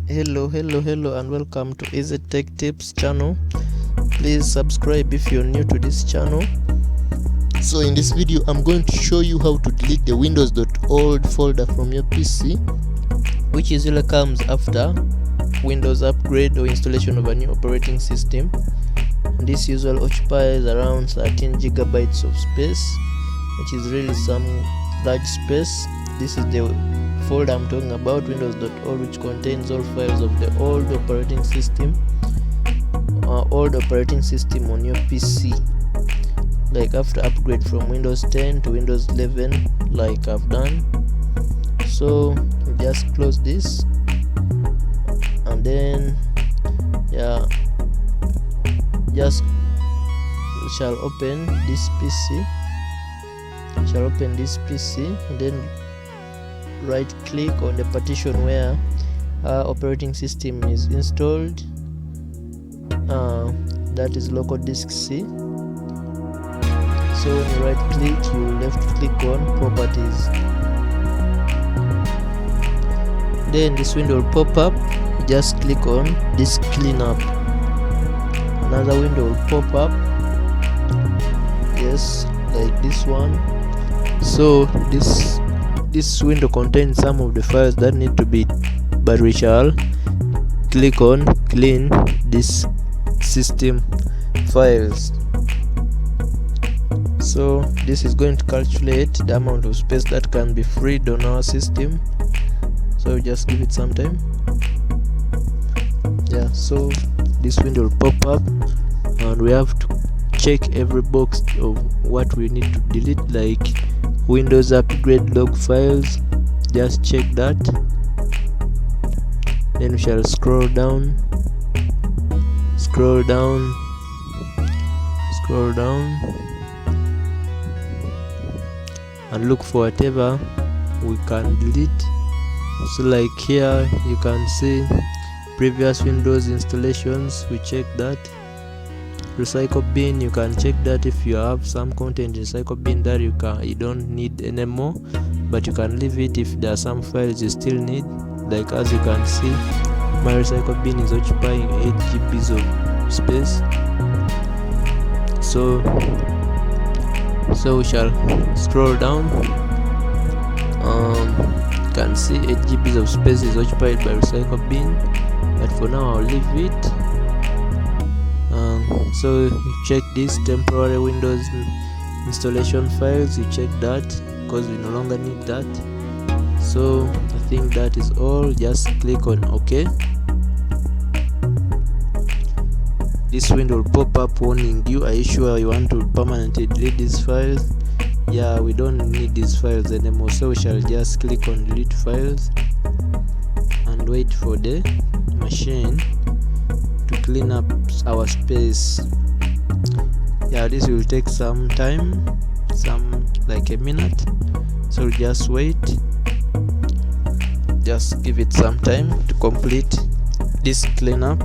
Hello and welcome to Easy Tech Tips channel. Please subscribe if you're new to this channel. So in this video I'm going to show you how to delete the windows.old folder from your PC, which usually comes after Windows upgrade or installation of a new operating system. This usually occupies around 13 gigabytes of space, which is really some large space. This is the folder I'm talking about, windows.old, which contains all files of the old operating system on your PC, like after upgrade from Windows 10 to Windows 11, like I've done. So just close this, and then just shall open this PC. And then right click on the partition where our operating system is installed, that is local disk C. So when you right click, you left click on properties, then this window will pop up. Just click on disk cleanup. Another window will pop up, yes, like this one. So this window contains some of the files that need to be, but we shall click on clean this system files. So this is going to calculate the amount of space that can be freed on our system, so just give it some time. So this window will pop up, and we have to check every box of what we need to delete, like Windows upgrade log files. Just check that. Then we shall scroll down and look for whatever we can delete. So like here you can see previous Windows installations, we check that. Recycle bin, you can check that if you have some content in recycle bin that you don't need anymore, but you can leave it if there are some files you still need. Like as you can see, my recycle bin is occupying 8 GBs of space. So we shall scroll down. You can see 8 GBs of space is occupied by recycle bin, but for now I'll leave it. So you check this temporary Windows installation files, you check that because we no longer need that. So I think that is all. Just click on OK. This window will pop up warning you, are you sure you want to permanently delete these files? Yeah, we don't need these files anymore, so we shall just click on delete files and wait for the machine to clean up our space. This will take some time, like a minute, so just wait. Just give it some time to complete this cleanup.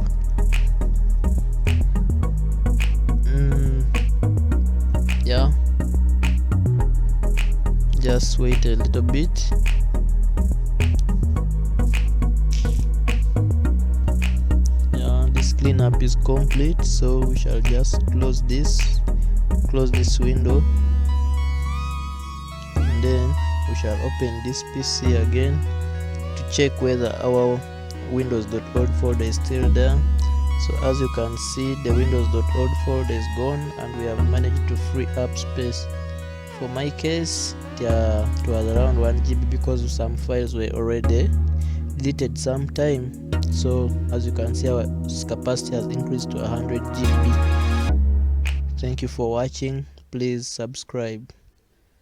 Just wait a little bit. This cleanup is complete, so we shall just close this window, and then we shall open this PC again to check whether our windows.old folder is still there. So as you can see, the windows.old folder is gone, and we have managed to free up space. For my case, it was around 1 GB because some files were already deleted sometime. So as you can see, our capacity has increased to 100 GB. Thank you for watching. Please subscribe.